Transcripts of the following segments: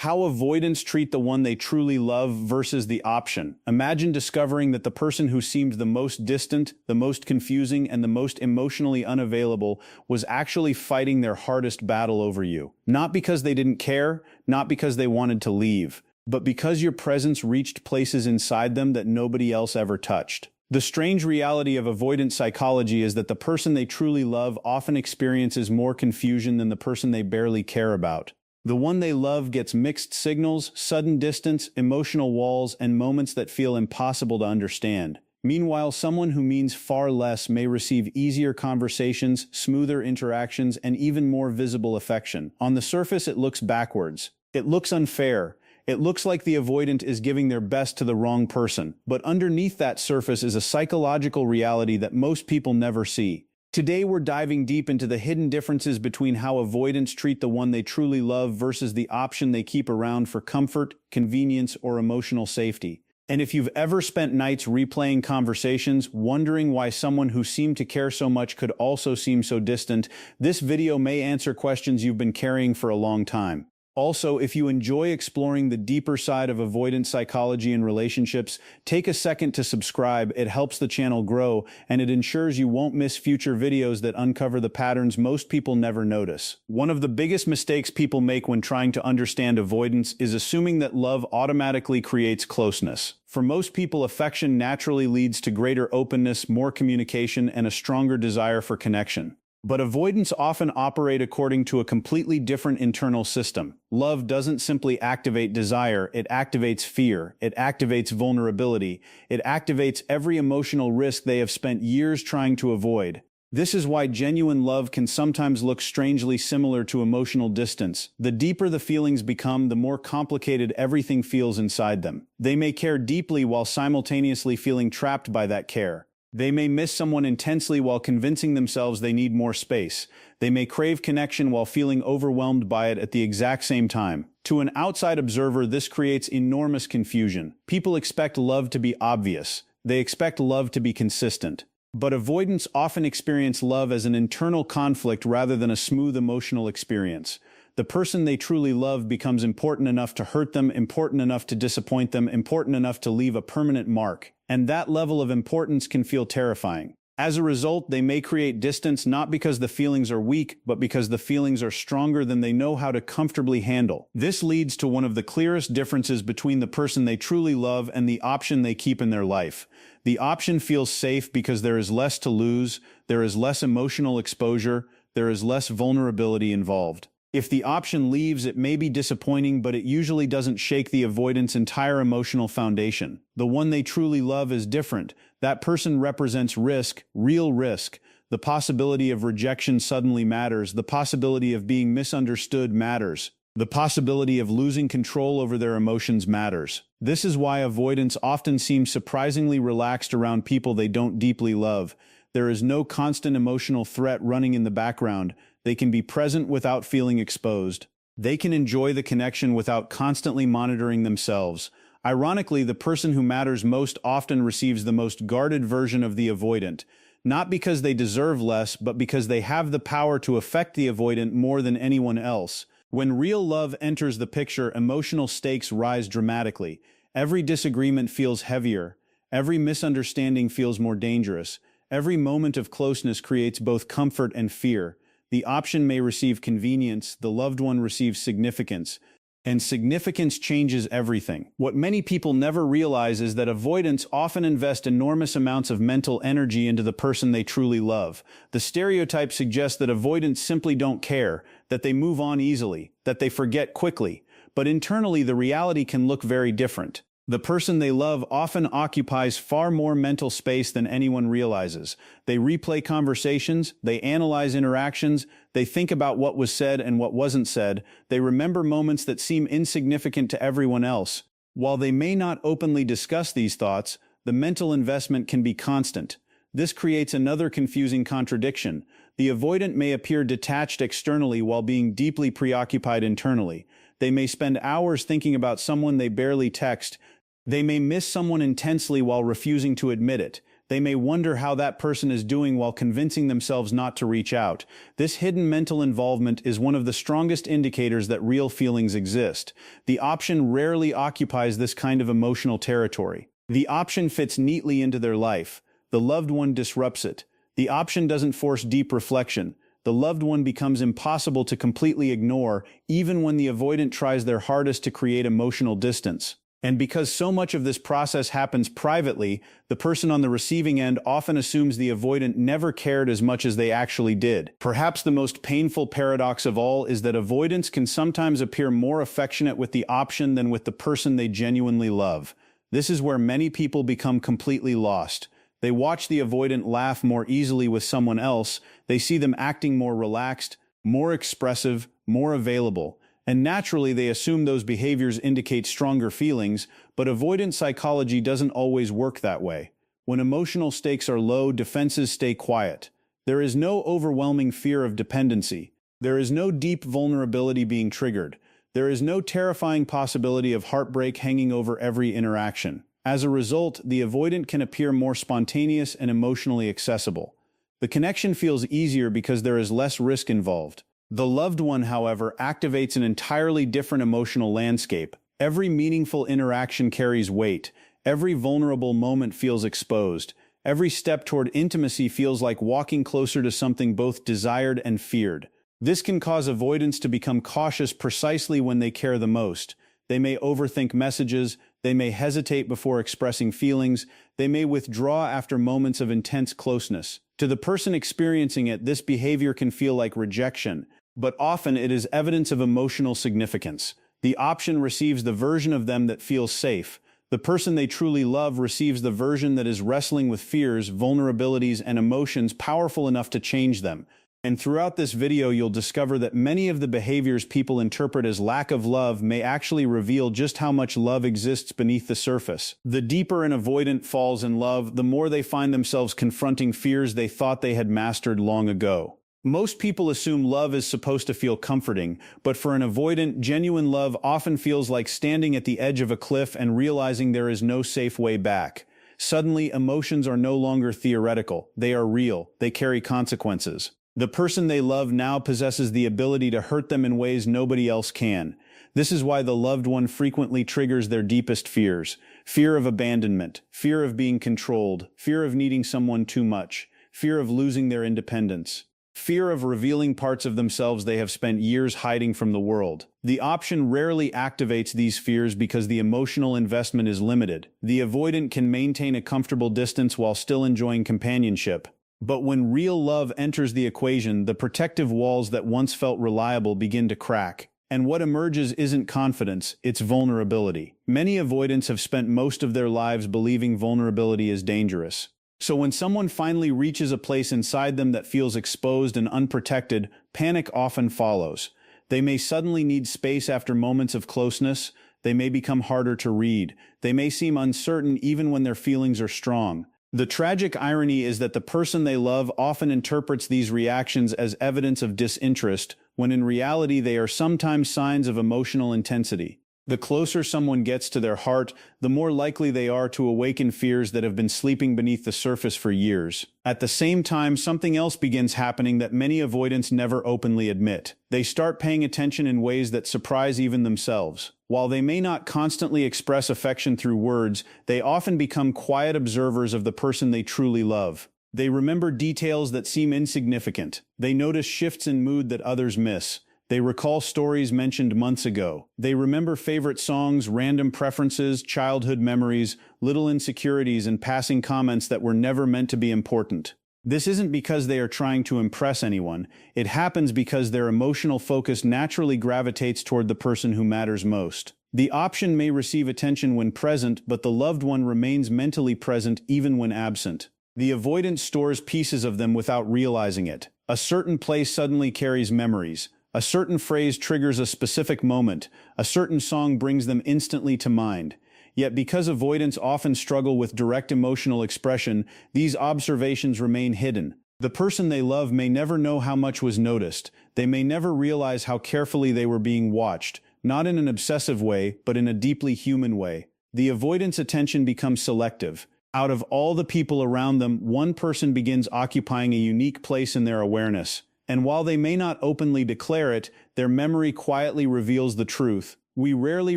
How avoidants treat the one they truly love versus the option. Imagine discovering that the person who seemed the most distant, the most confusing, and the most emotionally unavailable was actually fighting their hardest battle over you. Not because they didn't care, not because they wanted to leave, but because your presence reached places inside them that nobody else ever touched. The strange reality of avoidant psychology is that the person they truly love often experiences more confusion than the person they barely care about. The one they love gets mixed signals, sudden distance, emotional walls, and moments that feel impossible to understand. Meanwhile, someone who means far less may receive easier conversations, smoother interactions, and even more visible affection. On the surface, it looks backwards. It looks unfair. It looks like the avoidant is giving their best to the wrong person. But underneath that surface is a psychological reality that most people never see. Today we're diving deep into the hidden differences between how avoidants treat the one they truly love versus the option they keep around for comfort, convenience, or emotional safety. And if you've ever spent nights replaying conversations, wondering why someone who seemed to care so much could also seem so distant, this video may answer questions you've been carrying for a long time. Also, if you enjoy exploring the deeper side of avoidant psychology and relationships, take a second to subscribe. It helps the channel grow, and it ensures you won't miss future videos that uncover the patterns most people never notice. One of the biggest mistakes people make when trying to understand avoidance is assuming that love automatically creates closeness. For most people, affection naturally leads to greater openness, more communication, and a stronger desire for connection. But avoidants often operate according to a completely different internal system. Love doesn't simply activate desire, it activates fear, it activates vulnerability, it activates every emotional risk they have spent years trying to avoid. This is why genuine love can sometimes look strangely similar to emotional distance. The deeper the feelings become, the more complicated everything feels inside them. They may care deeply while simultaneously feeling trapped by that care. They may miss someone intensely while convincing themselves they need more space. They may crave connection while feeling overwhelmed by it at the exact same time. To an outside observer, this creates enormous confusion. People expect love to be obvious. They expect love to be consistent. But avoidants often experience love as an internal conflict rather than a smooth emotional experience. The person they truly love becomes important enough to hurt them, important enough to disappoint them, important enough to leave a permanent mark. And that level of importance can feel terrifying. As a result, they may create distance not because the feelings are weak, but because the feelings are stronger than they know how to comfortably handle. This leads to one of the clearest differences between the person they truly love and the option they keep in their life. The option feels safe because there is less to lose, there is less emotional exposure, there is less vulnerability involved. If the option leaves, it may be disappointing, but it usually doesn't shake the avoidant's entire emotional foundation. The one they truly love is different. That person represents risk, real risk. The possibility of rejection suddenly matters. The possibility of being misunderstood matters. The possibility of losing control over their emotions matters. This is why avoidants often seem surprisingly relaxed around people they don't deeply love. There is no constant emotional threat running in the background. They can be present without feeling exposed. They can enjoy the connection without constantly monitoring themselves. Ironically, the person who matters most often receives the most guarded version of the avoidant, not because they deserve less, but because they have the power to affect the avoidant more than anyone else. When real love enters the picture, emotional stakes rise dramatically. Every disagreement feels heavier. Every misunderstanding feels more dangerous. Every moment of closeness creates both comfort and fear. The option may receive convenience, the loved one receives significance, and significance changes everything. What many people never realize is that avoidants often invest enormous amounts of mental energy into the person they truly love. The stereotype suggests that avoidants simply don't care, that they move on easily, that they forget quickly, but internally the reality can look very different. The person they love often occupies far more mental space than anyone realizes. They replay conversations, they analyze interactions, they think about what was said and what wasn't said, they remember moments that seem insignificant to everyone else. While they may not openly discuss these thoughts, the mental investment can be constant. This creates another confusing contradiction. The avoidant may appear detached externally while being deeply preoccupied internally. They may spend hours thinking about someone they barely text. They may miss someone intensely while refusing to admit it. They may wonder how that person is doing while convincing themselves not to reach out. This hidden mental involvement is one of the strongest indicators that real feelings exist. The option rarely occupies this kind of emotional territory. The option fits neatly into their life. The loved one disrupts it. The option doesn't force deep reflection. The loved one becomes impossible to completely ignore, even when the avoidant tries their hardest to create emotional distance. And because so much of this process happens privately, the person on the receiving end often assumes the avoidant never cared as much as they actually did. Perhaps the most painful paradox of all is that avoidants can sometimes appear more affectionate with the option than with the person they genuinely love. This is where many people become completely lost. They watch the avoidant laugh more easily with someone else, they see them acting more relaxed, more expressive, more available. And naturally, they assume those behaviors indicate stronger feelings, but avoidant psychology doesn't always work that way. When emotional stakes are low, defenses stay quiet. There is no overwhelming fear of dependency. There is no deep vulnerability being triggered. There is no terrifying possibility of heartbreak hanging over every interaction. As a result, the avoidant can appear more spontaneous and emotionally accessible. The connection feels easier because there is less risk involved. The loved one, however, activates an entirely different emotional landscape. Every meaningful interaction carries weight. Every vulnerable moment feels exposed. Every step toward intimacy feels like walking closer to something both desired and feared. This can cause avoidants to become cautious precisely when they care the most. They may overthink messages, they may hesitate before expressing feelings, they may withdraw after moments of intense closeness. To the person experiencing it, this behavior can feel like rejection, but often it is evidence of emotional significance. The option receives the version of them that feels safe. The person they truly love receives the version that is wrestling with fears, vulnerabilities, and emotions powerful enough to change them. And throughout this video, you'll discover that many of the behaviors people interpret as lack of love may actually reveal just how much love exists beneath the surface. The deeper an avoidant falls in love, the more they find themselves confronting fears they thought they had mastered long ago. Most people assume love is supposed to feel comforting, but for an avoidant, genuine love often feels like standing at the edge of a cliff and realizing there is no safe way back. Suddenly, emotions are no longer theoretical. They are real. They carry consequences. The person they love now possesses the ability to hurt them in ways nobody else can. This is why the loved one frequently triggers their deepest fears. Fear of abandonment, fear of being controlled, fear of needing someone too much, fear of losing their independence. Fear of revealing parts of themselves they have spent years hiding from the world. The option rarely activates these fears because the emotional investment is limited. The avoidant can maintain a comfortable distance while still enjoying companionship. But when real love enters the equation, the protective walls that once felt reliable begin to crack. And what emerges isn't confidence, it's vulnerability. Many avoidants have spent most of their lives believing vulnerability is dangerous. So when someone finally reaches a place inside them that feels exposed and unprotected, panic often follows. They may suddenly need space after moments of closeness. They may become harder to read. They may seem uncertain even when their feelings are strong. The tragic irony is that the person they love often interprets these reactions as evidence of disinterest, when in reality they are sometimes signs of emotional intensity. The closer someone gets to their heart, the more likely they are to awaken fears that have been sleeping beneath the surface for years. At the same time, something else begins happening that many avoidants never openly admit. They start paying attention in ways that surprise even themselves. While they may not constantly express affection through words, they often become quiet observers of the person they truly love. They remember details that seem insignificant. They notice shifts in mood that others miss. They recall stories mentioned months ago. They remember favorite songs, random preferences, childhood memories, little insecurities, and passing comments that were never meant to be important. This isn't because they are trying to impress anyone. It happens because their emotional focus naturally gravitates toward the person who matters most. The option may receive attention when present, but the loved one remains mentally present even when absent. The avoidant stores pieces of them without realizing it. A certain place suddenly carries memories. A certain phrase triggers a specific moment. A certain song brings them instantly to mind. Yet because avoidants often struggle with direct emotional expression, these observations remain hidden. The person they love may never know how much was noticed. They may never realize how carefully they were being watched, not in an obsessive way, but in a deeply human way. The avoidant's attention becomes selective. Out of all the people around them, one person begins occupying a unique place in their awareness. And while they may not openly declare it, their memory quietly reveals the truth. We rarely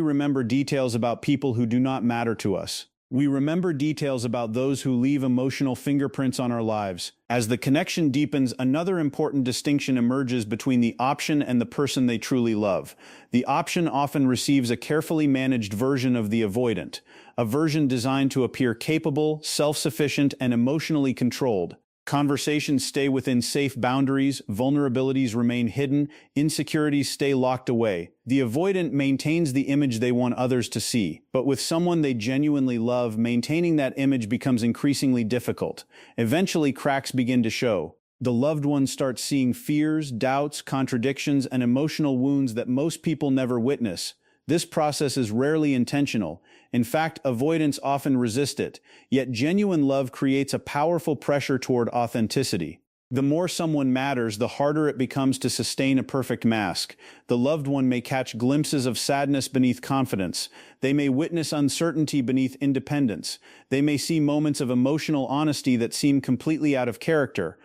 remember details about people who do not matter to us. We remember details about those who leave emotional fingerprints on our lives. As the connection deepens, another important distinction emerges between the option and the person they truly love. The option often receives a carefully managed version of the avoidant, a version designed to appear capable, self-sufficient, and emotionally controlled. Conversations stay within safe boundaries, vulnerabilities remain hidden, insecurities stay locked away. The avoidant maintains the image they want others to see, but with someone they genuinely love, maintaining that image becomes increasingly difficult. Eventually, cracks begin to show. The loved one starts seeing fears, doubts, contradictions, and emotional wounds that most people never witness. This process is rarely intentional. In fact, avoidants often resist it, yet genuine love creates a powerful pressure toward authenticity. The more someone matters, the harder it becomes to sustain a perfect mask. The loved one may catch glimpses of sadness beneath confidence. They may witness uncertainty beneath independence. They may see moments of emotional honesty that seem completely out of character.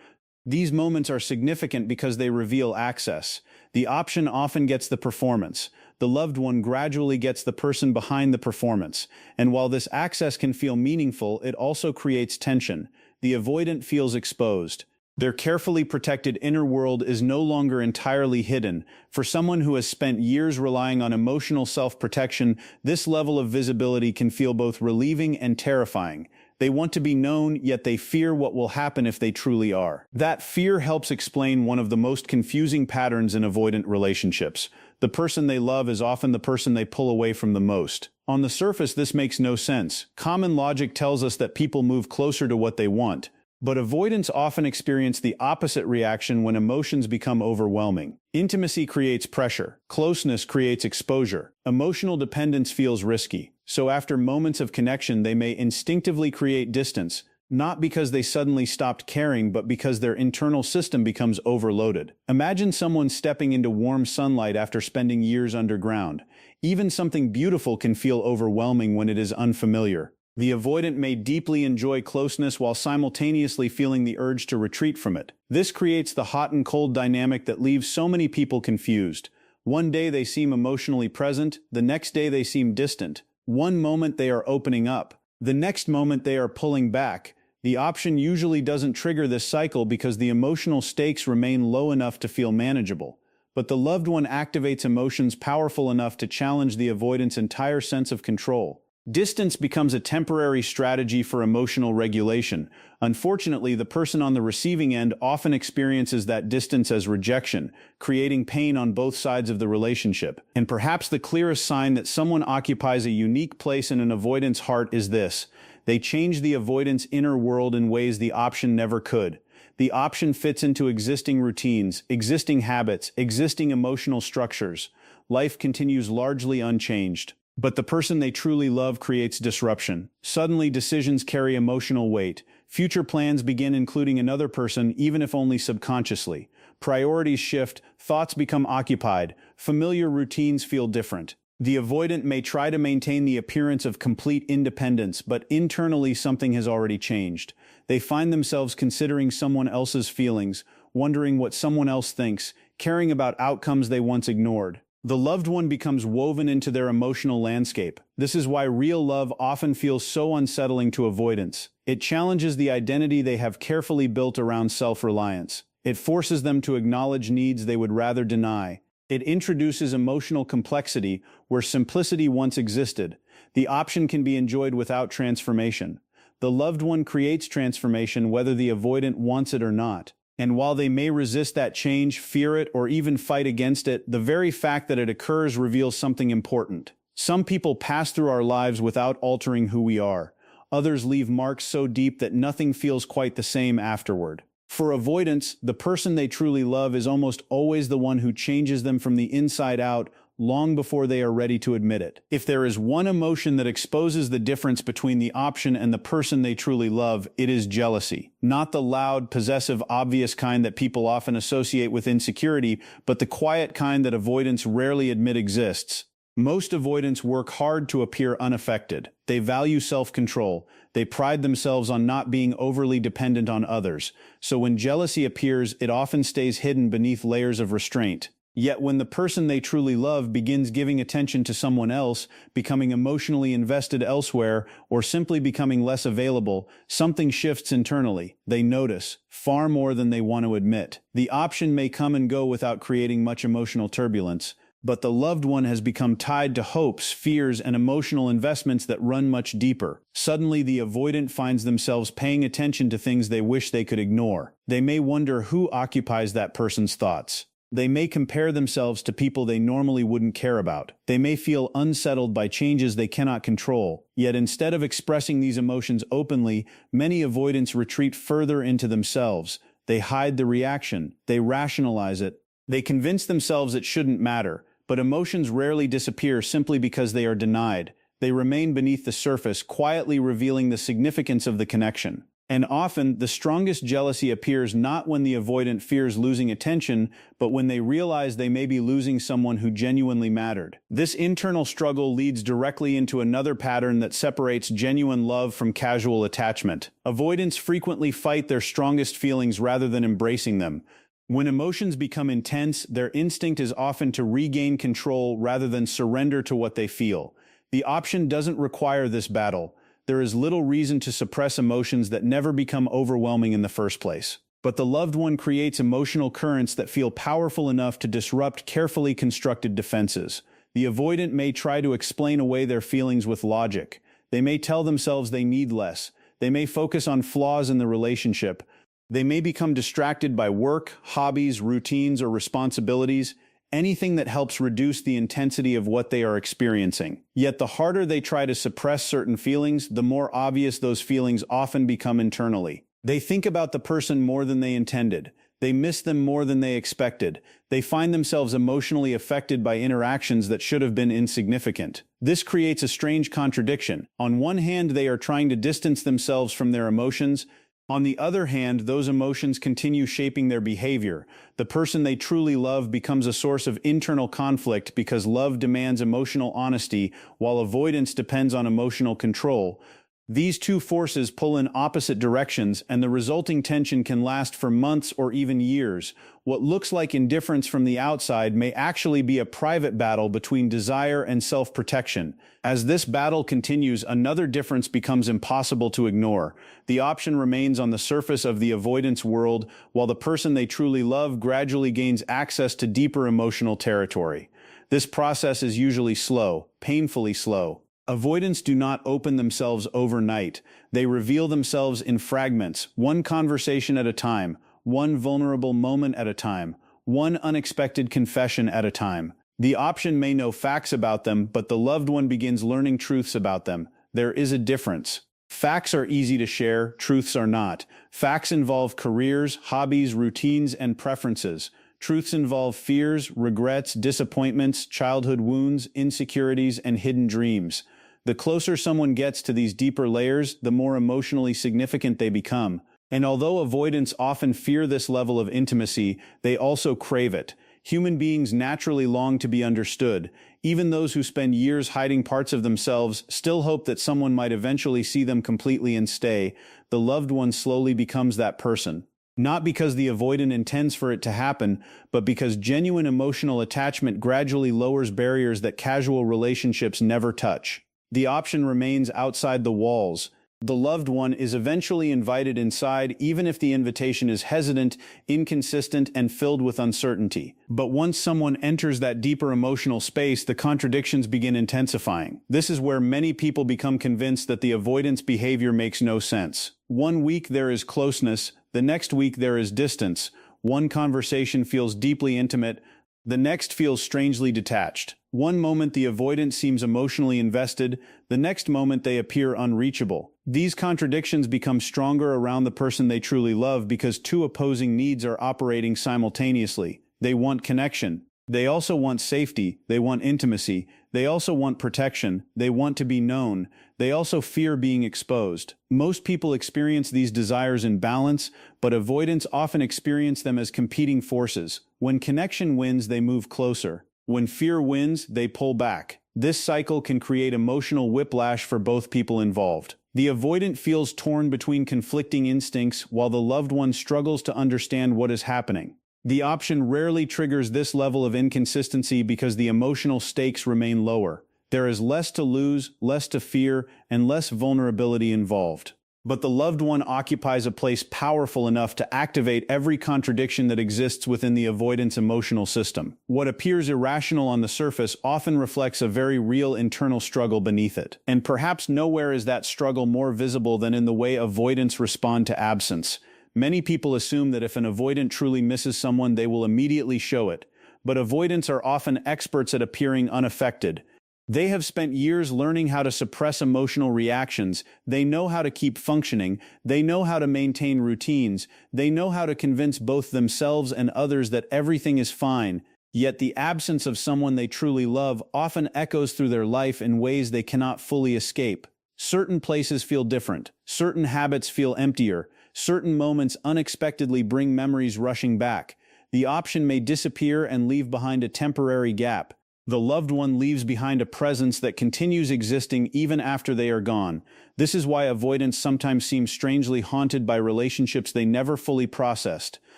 These moments are significant because they reveal access. The option often gets the performance. The loved one gradually gets the person behind the performance. And while this access can feel meaningful, it also creates tension. The avoidant feels exposed. Their carefully protected inner world is no longer entirely hidden. For someone who has spent years relying on emotional self-protection, this level of visibility can feel both relieving and terrifying. They want to be known, yet they fear what will happen if they truly are. That fear helps explain one of the most confusing patterns in avoidant relationships. The person they love is often the person they pull away from the most. On the surface, this makes no sense. Common logic tells us that people move closer to what they want. But avoidants often experience the opposite reaction when emotions become overwhelming. Intimacy creates pressure. Closeness creates exposure. Emotional dependence feels risky. So after moments of connection, they may instinctively create distance, not because they suddenly stopped caring, but because their internal system becomes overloaded. Imagine someone stepping into warm sunlight after spending years underground. Even something beautiful can feel overwhelming when it is unfamiliar. The avoidant may deeply enjoy closeness while simultaneously feeling the urge to retreat from it. This creates the hot and cold dynamic that leaves so many people confused. One day they seem emotionally present, the next day they seem distant. One moment they are opening up, the next moment they are pulling back. The option usually doesn't trigger this cycle because the emotional stakes remain low enough to feel manageable. But the loved one activates emotions powerful enough to challenge the avoidant's entire sense of control. Distance becomes a temporary strategy for emotional regulation. Unfortunately, the person on the receiving end often experiences that distance as rejection, creating pain on both sides of the relationship. And perhaps the clearest sign that someone occupies a unique place in an avoidant's heart is this: they change the avoidant's inner world in ways the option never could. The option fits into existing routines, existing habits, existing emotional structures. Life continues largely unchanged. But the person they truly love creates disruption. Suddenly, decisions carry emotional weight. Future plans begin including another person, even if only subconsciously. Priorities shift, thoughts become occupied, familiar routines feel different. The avoidant may try to maintain the appearance of complete independence, but internally something has already changed. They find themselves considering someone else's feelings, wondering what someone else thinks, caring about outcomes they once ignored. The loved one becomes woven into their emotional landscape. This is why real love often feels so unsettling to avoidants. It challenges the identity they have carefully built around self-reliance. It forces them to acknowledge needs they would rather deny. It introduces emotional complexity where simplicity once existed. The option can be enjoyed without transformation. The loved one creates transformation whether the avoidant wants it or not. And while they may resist that change, fear it, or even fight against it, the very fact that it occurs reveals something important. Some people pass through our lives without altering who we are. Others leave marks so deep that nothing feels quite the same afterward. For avoidants, the person they truly love is almost always the one who changes them from the inside out, long before they are ready to admit it. If there is one emotion that exposes the difference between the option and the person they truly love, it is jealousy. Not the loud, possessive, obvious kind that people often associate with insecurity, but the quiet kind that avoidants rarely admit exists. Most avoidants work hard to appear unaffected. They value self-control. They pride themselves on not being overly dependent on others. So when jealousy appears, it often stays hidden beneath layers of restraint. Yet when the person they truly love begins giving attention to someone else, becoming emotionally invested elsewhere, or simply becoming less available, something shifts internally. They notice, far more than they want to admit. The option may come and go without creating much emotional turbulence, but the loved one has become tied to hopes, fears, and emotional investments that run much deeper. Suddenly, the avoidant finds themselves paying attention to things they wish they could ignore. They may wonder who occupies that person's thoughts. They may compare themselves to people they normally wouldn't care about. They may feel unsettled by changes they cannot control. Yet instead of expressing these emotions openly, many avoidants retreat further into themselves. They hide the reaction. They rationalize it. They convince themselves it shouldn't matter. But emotions rarely disappear simply because they are denied. They remain beneath the surface, quietly revealing the significance of the connection. And often, the strongest jealousy appears not when the avoidant fears losing attention, but when they realize they may be losing someone who genuinely mattered. This internal struggle leads directly into another pattern that separates genuine love from casual attachment. Avoidants frequently fight their strongest feelings rather than embracing them. When emotions become intense, their instinct is often to regain control rather than surrender to what they feel. The option doesn't require this battle. There is little reason to suppress emotions that never become overwhelming in the first place. But the loved one creates emotional currents that feel powerful enough to disrupt carefully constructed defenses. The avoidant may try to explain away their feelings with logic. They may tell themselves they need less. They may focus on flaws in the relationship. They may become distracted by work, hobbies, routines, or responsibilities, anything that helps reduce the intensity of what they are experiencing. Yet the harder they try to suppress certain feelings, the more obvious those feelings often become internally. They think about the person more than they intended. They miss them more than they expected. They find themselves emotionally affected by interactions that should have been insignificant. This creates a strange contradiction. On one hand, they are trying to distance themselves from their emotions. On the other hand, those emotions continue shaping their behavior. The person they truly love becomes a source of internal conflict because love demands emotional honesty, while avoidance depends on emotional control. These two forces pull in opposite directions, and the resulting tension can last for months or even years. What looks like indifference from the outside may actually be a private battle between desire and self-protection. As this battle continues, another difference becomes impossible to ignore. The option remains on the surface of the avoidance world, while the person they truly love gradually gains access to deeper emotional territory. This process is usually slow, painfully slow. Avoidants do not open themselves overnight. They reveal themselves in fragments, one conversation at a time, one vulnerable moment at a time, one unexpected confession at a time. The option may know facts about them, but the loved one begins learning truths about them. There is a difference. Facts are easy to share, truths are not. Facts involve careers, hobbies, routines, and preferences. Truths involve fears, regrets, disappointments, childhood wounds, insecurities, and hidden dreams. The closer someone gets to these deeper layers, the more emotionally significant they become. And although avoidants often fear this level of intimacy, they also crave it. Human beings naturally long to be understood. Even those who spend years hiding parts of themselves still hope that someone might eventually see them completely and stay. The loved one slowly becomes that person. Not because the avoidant intends for it to happen, but because genuine emotional attachment gradually lowers barriers that casual relationships never touch. The option remains outside the walls. The loved one is eventually invited inside, even if the invitation is hesitant, inconsistent, and filled with uncertainty. But once someone enters that deeper emotional space, the contradictions begin intensifying. This is where many people become convinced that the avoidance behavior makes no sense. One week there is closeness, the next week there is distance. One conversation feels deeply intimate, the next feels strangely detached. One moment the avoidant seems emotionally invested, the next moment they appear unreachable. These contradictions become stronger around the person they truly love because two opposing needs are operating simultaneously. They want connection. They also want safety. They want intimacy. They also want protection. They want to be known. They also fear being exposed. Most people experience these desires in balance, but avoidants often experience them as competing forces. When connection wins, they move closer. When fear wins, they pull back. This cycle can create emotional whiplash for both people involved. The avoidant feels torn between conflicting instincts while the loved one struggles to understand what is happening. The option rarely triggers this level of inconsistency because the emotional stakes remain lower. There is less to lose, less to fear, and less vulnerability involved. But the loved one occupies a place powerful enough to activate every contradiction that exists within the avoidance emotional system. What appears irrational on the surface often reflects a very real internal struggle beneath it. And perhaps nowhere is that struggle more visible than in the way avoidants respond to absence. Many people assume that if an avoidant truly misses someone, they will immediately show it. But avoidants are often experts at appearing unaffected. They have spent years learning how to suppress emotional reactions. They know how to keep functioning. They know how to maintain routines. They know how to convince both themselves and others that everything is fine. Yet the absence of someone they truly love often echoes through their life in ways they cannot fully escape. Certain places feel different. Certain habits feel emptier. Certain moments unexpectedly bring memories rushing back. The option may disappear and leave behind a temporary gap. The loved one leaves behind a presence that continues existing even after they are gone. This is why avoidants sometimes seem strangely haunted by relationships they never fully processed.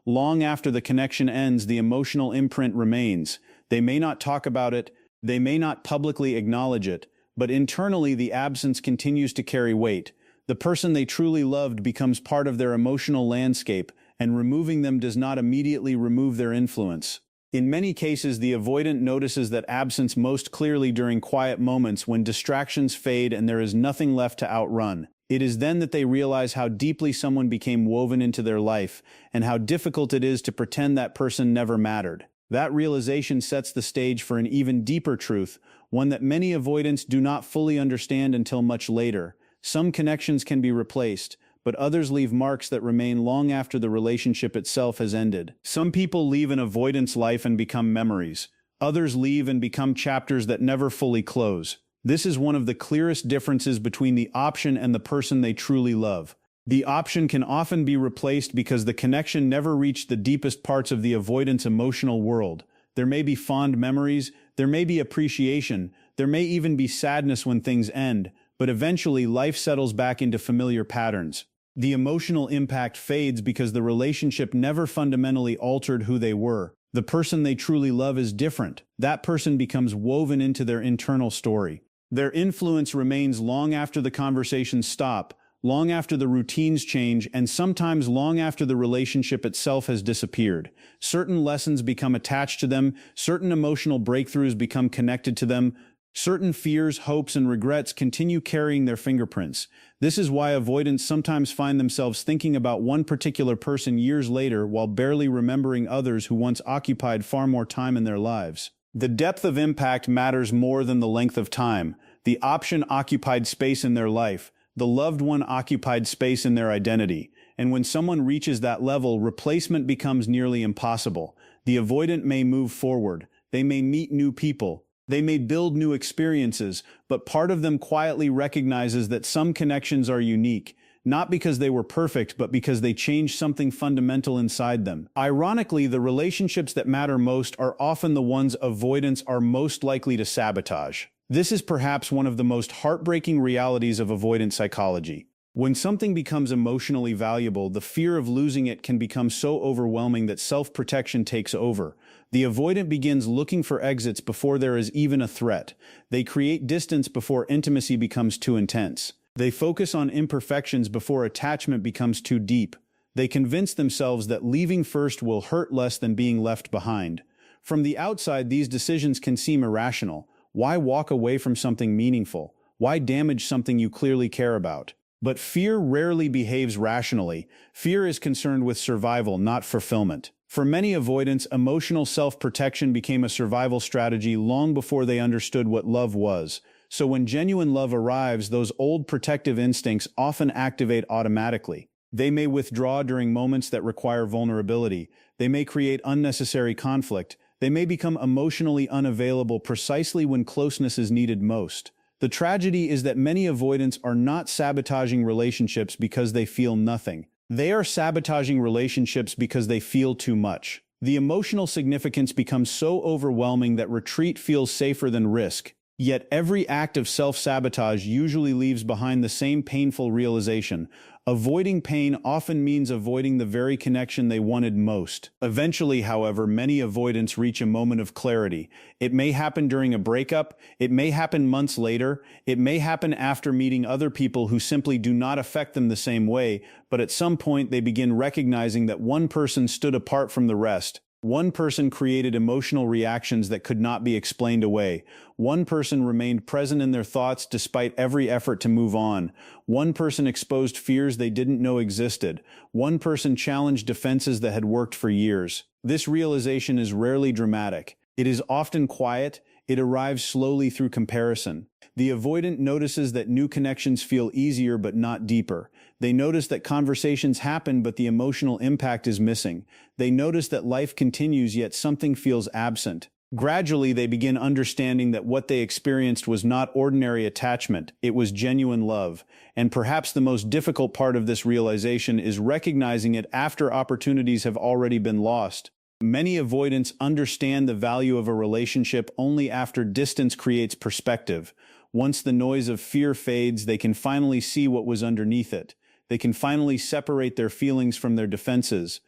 Long after the connection ends, the emotional imprint remains. They may not talk about it, they may not publicly acknowledge it, but internally the absence continues to carry weight. The person they truly loved becomes part of their emotional landscape, and removing them does not immediately remove their influence. In many cases, the avoidant notices that absence most clearly during quiet moments when distractions fade and there is nothing left to outrun. It is then that they realize how deeply someone became woven into their life, and how difficult it is to pretend that person never mattered. That realization sets the stage for an even deeper truth, one that many avoidants do not fully understand until much later. Some connections can be replaced, but others leave marks that remain long after the relationship itself has ended. Some people leave an avoidance life and become memories. Others leave and become chapters that never fully close. This is one of the clearest differences between the option and the person they truly love. The option can often be replaced because the connection never reached the deepest parts of the avoidance emotional world. There may be fond memories, there may be appreciation, there may even be sadness when things end, but eventually life settles back into familiar patterns. The emotional impact fades because the relationship never fundamentally altered who they were. The person they truly love is different. That person becomes woven into their internal story. Their influence remains long after the conversations stop, long after the routines change, and sometimes long after the relationship itself has disappeared. Certain lessons become attached to them, certain emotional breakthroughs become connected to them, certain fears, hopes, and regrets continue carrying their fingerprints. This is why avoidants sometimes find themselves thinking about one particular person years later while barely remembering others who once occupied far more time in their lives. The depth of impact matters more than the length of time. The option occupied space in their life. The loved one occupied space in their identity. And when someone reaches that level, replacement becomes nearly impossible. The avoidant may move forward. They may meet new people. They may build new experiences, but part of them quietly recognizes that some connections are unique, not because they were perfect, but because they changed something fundamental inside them. Ironically, the relationships that matter most are often the ones avoidants are most likely to sabotage. This is perhaps one of the most heartbreaking realities of avoidant psychology. When something becomes emotionally valuable, the fear of losing it can become so overwhelming that self-protection takes over. The avoidant begins looking for exits before there is even a threat. They create distance before intimacy becomes too intense. They focus on imperfections before attachment becomes too deep. They convince themselves that leaving first will hurt less than being left behind. From the outside, these decisions can seem irrational. Why walk away from something meaningful? Why damage something you clearly care about? But fear rarely behaves rationally. Fear is concerned with survival, not fulfillment. For many avoidants, emotional self-protection became a survival strategy long before they understood what love was. So when genuine love arrives, those old protective instincts often activate automatically. They may withdraw during moments that require vulnerability. They may create unnecessary conflict. They may become emotionally unavailable precisely when closeness is needed most. The tragedy is that many avoidants are not sabotaging relationships because they feel nothing. They are sabotaging relationships because they feel too much. The emotional significance becomes so overwhelming that retreat feels safer than risk. Yet every act of self-sabotage usually leaves behind the same painful realization. Avoiding pain often means avoiding the very connection they wanted most. Eventually, however, many avoidants reach a moment of clarity. It may happen during a breakup, it may happen months later, it may happen after meeting other people who simply do not affect them the same way, but at some point they begin recognizing that one person stood apart from the rest. One person created emotional reactions that could not be explained away. One person remained present in their thoughts despite every effort to move on. One person exposed fears they didn't know existed. One person challenged defenses that had worked for years. This realization is rarely dramatic. It is often quiet. It arrives slowly through comparison. The avoidant notices that new connections feel easier but not deeper. They notice that conversations happen but the emotional impact is missing. They notice that life continues yet something feels absent. Gradually, they begin understanding that what they experienced was not ordinary attachment, it was genuine love. And perhaps the most difficult part of this realization is recognizing it after opportunities have already been lost. Many avoidants understand the value of a relationship only after distance creates perspective. Once the noise of fear fades, they can finally see what was underneath it. They can finally separate their feelings from their defenses.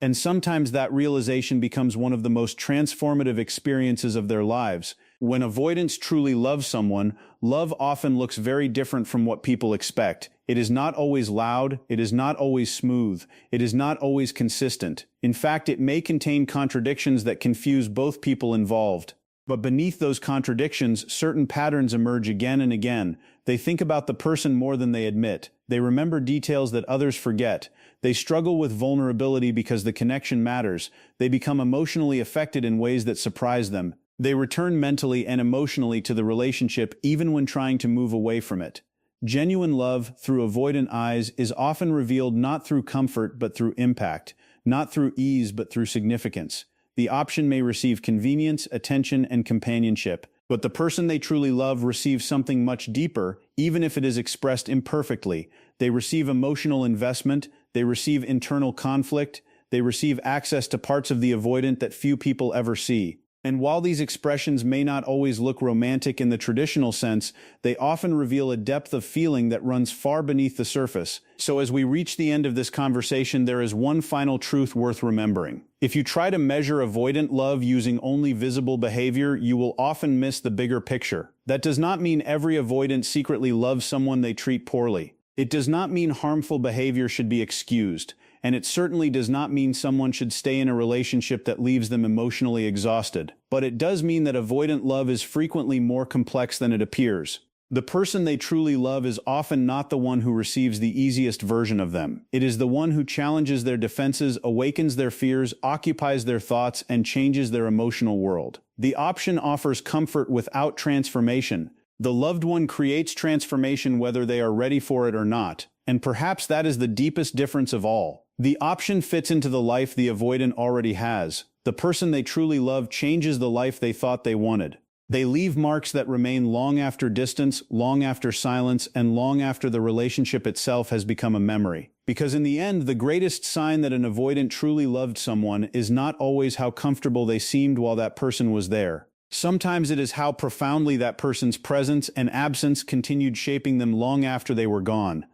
And sometimes that realization becomes one of the most transformative experiences of their lives. When avoidants truly love someone, love often looks very different from what people expect. It is not always loud, it is not always smooth, it is not always consistent. In fact, it may contain contradictions that confuse both people involved. But beneath those contradictions, certain patterns emerge again and again. They think about the person more than they admit. They remember details that others forget. They struggle with vulnerability because the connection matters. They become emotionally affected in ways that surprise them. They return mentally and emotionally to the relationship even when trying to move away from it. Genuine love, through avoidant eyes, is often revealed not through comfort but through impact, not through ease but through significance. The option may receive convenience, attention, and companionship, but the person they truly love receives something much deeper, even if it is expressed imperfectly. They receive emotional investment, they receive internal conflict, they receive access to parts of the avoidant that few people ever see. And while these expressions may not always look romantic in the traditional sense, they often reveal a depth of feeling that runs far beneath the surface. So as we reach the end of this conversation, there is one final truth worth remembering. If you try to measure avoidant love using only visible behavior, you will often miss the bigger picture. That does not mean every avoidant secretly loves someone they treat poorly. It does not mean harmful behavior should be excused. And it certainly does not mean someone should stay in a relationship that leaves them emotionally exhausted. But it does mean that avoidant love is frequently more complex than it appears. The person they truly love is often not the one who receives the easiest version of them. It is the one who challenges their defenses, awakens their fears, occupies their thoughts, and changes their emotional world. The option offers comfort without transformation. The loved one creates transformation whether they are ready for it or not. And perhaps that is the deepest difference of all. The option fits into the life the avoidant already has. The person they truly love changes the life they thought they wanted. They leave marks that remain long after distance, long after silence, and long after the relationship itself has become a memory. Because in the end, the greatest sign that an avoidant truly loved someone is not always how comfortable they seemed while that person was there. Sometimes it is how profoundly that person's presence and absence continued shaping them long after they were gone.